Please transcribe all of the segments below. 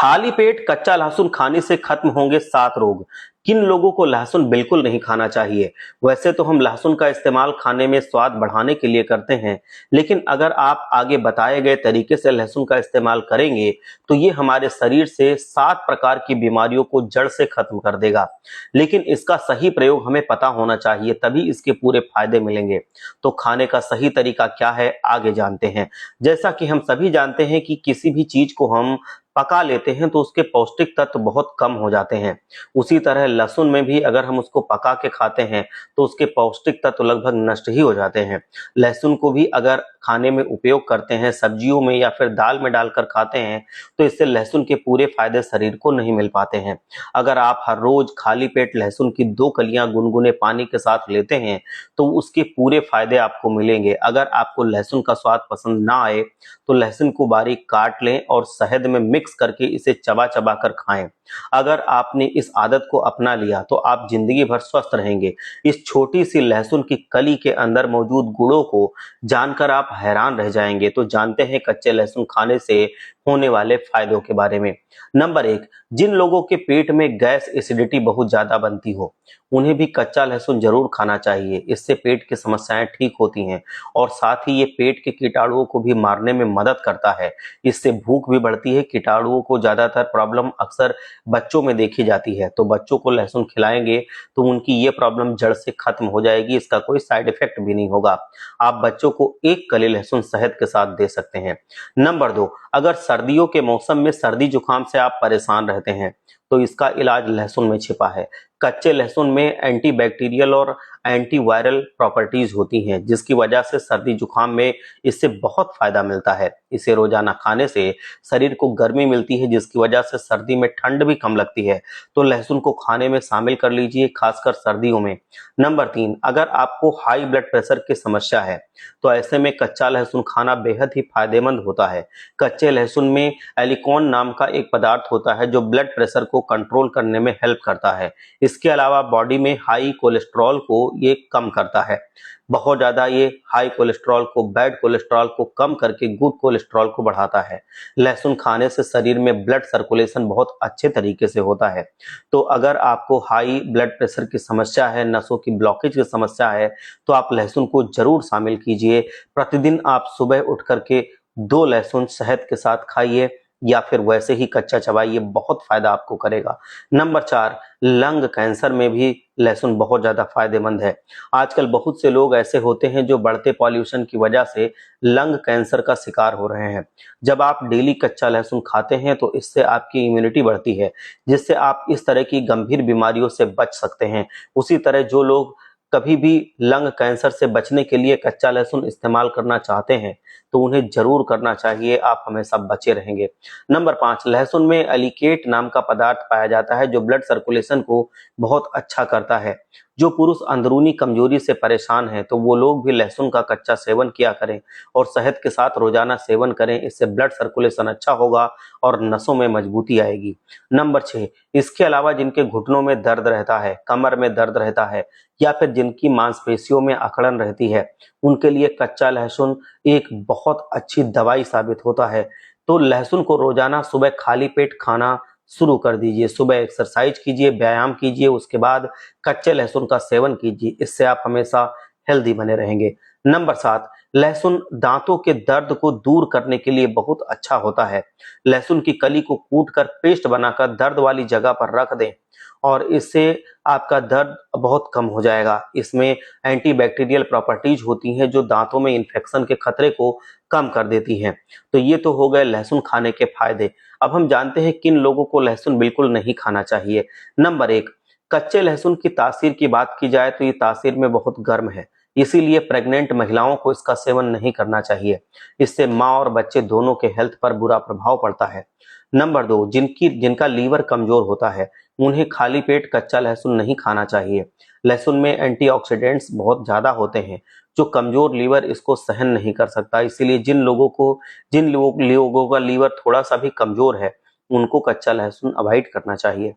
खाली पेट कच्चा लहसुन खाने से खत्म होंगे 7 रोग। किन लोगों को लहसुन बिल्कुल नहीं खाना चाहिए? वैसे तो हम लहसुन का इस्तेमाल खाने में स्वाद बढ़ाने के लिए करते हैं, लेकिन अगर आप आगे बताए गए तरीके से लहसुन का इस्तेमाल करेंगे, तो ये हमारे शरीर से 7 प्रकार की बीमारियों को जड़ से खत्म कर देगा। लेकिन इसका सही प्रयोग हमें पता होना चाहिए, तभी इसके पूरे फायदे मिलेंगे। तो खाने का सही तरीका क्या है, आगे जानते हैं। जैसा कि हम सभी जानते हैं कि किसी भी चीज को हम पका लेते हैं तो उसके पौष्टिक तत्व बहुत कम हो जाते हैं। उसी तरह लहसुन में भी अगर हम उसको पका के खाते हैं तो उसके पौष्टिक तत्व लगभग नष्ट ही हो जाते हैं। लहसुन को भी अगर खाने में उपयोग करते हैं, सब्जियों में या फिर दाल में डालकर खाते हैं, तो इससे लहसुन के पूरे फायदे शरीर को नहीं मिल पाते हैं। अगर आप हर रोज खाली पेट लहसुन की 2 कलियां गुनगुने पानी के साथ लेते हैं तो उसके पूरे फायदे आपको मिलेंगे। अगर आपको लहसुन का स्वाद पसंद ना आए तो लहसुन को बारीक काट लें और शहद में मिक्स करके इसे चबा चबा कर खाएं। अगर आपने इस आदत को अपना लिया तो आप जिंदगी भर स्वस्थ रहेंगे। इस छोटी सी लहसुन की कली के अंदर मौजूद गुणों को जानकर आप हैरान रह जाएंगे। तो जानते हैं कच्चे लहसुन खाने से होने वाले फायदों के बारे में। नंबर 1, जिन लोगों के पेट में गैस एसिडिटी बहुत ज्यादा बनती हो, उन्हें भी कच्चा लहसुन जरूर खाना चाहिए। इससे पेट की समस्याएं ठीक होती हैं और साथ ही ये पेट के कीटाणुओं को भी मारने में मदद करता है। इससे भूख भी बढ़ती है। कीटाणुओं को ज्यादातर प्रॉब्लम अक्सर बच्चों में देखी जाती है, तो बच्चों को लहसुन खिलाएंगे तो उनकी ये प्रॉब्लम जड़ से खत्म हो जाएगी। इसका कोई साइड इफेक्ट भी नहीं होगा। आप बच्चों को 1 कली लहसुन शहद के साथ दे सकते हैं। नंबर 2, अगर सर्दियों के मौसम में सर्दी जुकाम से आप परेशान रहते हैं तो इसका इलाज लहसुन में छिपा है। कच्चे लहसुन में एंटीबैक्टीरियल और एंटीवायरल प्रॉपर्टीज होती हैं, जिसकी वजह से सर्दी जुकाम में इससे बहुत फायदा मिलता है। इसे रोजाना खाने से शरीर को गर्मी मिलती है, जिसकी वजह से सर्दी में ठंड भी कम लगती है। तो लहसुन को खाने में शामिल कर लीजिए, खासकर सर्दियों में। नंबर 3, अगर आपको हाई ब्लड प्रेशर की समस्या है तो ऐसे में कच्चा लहसुन खाना बेहद ही फायदेमंद होता है। कच्चे लहसुन में एलिकॉन नाम का एक पदार्थ होता है जो ब्लड प्रेशर को कंट्रोल करने में हेल्प करता है। इसके अलावा बॉडी में हाई कोलेस्ट्रॉल को ये कम करता है। बहुत ज्यादा ये हाई कोलेस्ट्रॉल को, बैड कोलेस्ट्रॉल को कम करके गुड कोलेस्ट्रॉल को बढ़ाता है। लहसुन खाने से शरीर में ब्लड सर्कुलेशन बहुत अच्छे तरीके से होता है। तो अगर आपको हाई ब्लड प्रेशर की समस्या है, नसों की ब्लॉकेज की समस्या है, तो आप लहसुन को जरूर शामिल कीजिए। प्रतिदिन आप सुबह उठ करके 2 लहसुन शहद के साथ खाइए या फिर वैसे ही कच्चा चबाइए, बहुत फायदा आपको करेगा। नंबर 4, लंग कैंसर में भी लहसुन बहुत ज्यादा फायदेमंद है। आजकल बहुत से लोग ऐसे होते हैं जो बढ़ते पॉल्यूशन की वजह से लंग कैंसर का शिकार हो रहे हैं। जब आप डेली कच्चा लहसुन खाते हैं तो इससे आपकी इम्यूनिटी बढ़ती है, जिससे आप इस तरह की गंभीर बीमारियों से बच सकते हैं। उसी तरह जो लोग कभी भी लंग कैंसर से बचने के लिए कच्चा लहसुन इस्तेमाल करना चाहते हैं तो उन्हें जरूर करना चाहिए, आप हमेशा बचे रहेंगे। नंबर 5, लहसुन में एलिकेट नाम का पदार्थ पाया जाता है जो ब्लड सर्कुलेशन को बहुत अच्छा करता है। जो पुरुष अंदरूनी कमजोरी से परेशान हैं तो वो लोग भी लहसुन का कच्चा सेवन किया करें और शहद के साथ रोजाना सेवन करें। इससे ब्लड सर्कुलेशन अच्छा होगा और नसों में मजबूती आएगी। नंबर 6, इसके अलावा जिनके घुटनों में दर्द रहता है, कमर में दर्द रहता है या फिर जिनकी मांसपेशियों में अकड़न रहती है, उनके लिए कच्चा लहसुन एक बहुत अच्छी दवाई साबित होता है। तो लहसुन को रोजाना सुबह खाली पेट खाना शुरू कर दीजिए। सुबह एक्सरसाइज कीजिए, व्यायाम कीजिए, उसके बाद कच्चे लहसुन का सेवन कीजिए। इससे आप हमेशा हेल्दी बने रहेंगे। नंबर 7, लहसुन दांतों के दर्द को दूर करने के लिए बहुत अच्छा होता है। लहसुन की कली को कूटकर पेस्ट बनाकर दर्द वाली जगह पर रख दें और इससे आपका दर्द बहुत कम हो जाएगा। इसमें एंटीबैक्टीरियल प्रॉपर्टीज होती हैं जो दांतों में इन्फेक्शन के खतरे को कम कर देती हैं। तो ये तो हो गए लहसुन खाने के फायदे। अब हम जानते हैं किन लोगों को लहसुन बिल्कुल नहीं खाना चाहिए। नंबर 1, कच्चे लहसुन की तासीर की बात की जाए तो ये तासीर में बहुत गर्म है, इसीलिए प्रेग्नेंट महिलाओं को इसका सेवन नहीं करना चाहिए। इससे माँ और बच्चे दोनों के हेल्थ पर बुरा प्रभाव पड़ता है। नंबर 2, जिनका लीवर कमजोर होता है उन्हें खाली पेट कच्चा लहसुन नहीं खाना चाहिए। लहसुन में एंटीऑक्सीडेंट्स बहुत ज्यादा होते हैं जो कमजोर लीवर इसको सहन नहीं कर सकता। इसीलिए जिन लोगों का लीवर थोड़ा सा भी कमजोर है उनको कच्चा लहसुन अवॉइड करना चाहिए।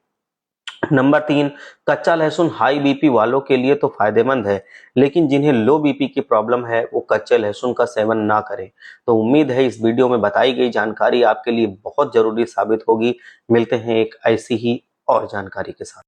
नंबर 3, कच्चा लहसुन हाई बीपी वालों के लिए तो फायदेमंद है, लेकिन जिन्हें लो बीपी की प्रॉब्लम है वो कच्चे लहसुन का सेवन ना करें। तो उम्मीद है इस वीडियो में बताई गई जानकारी आपके लिए बहुत जरूरी साबित होगी। मिलते हैं एक ऐसी ही और जानकारी के साथ।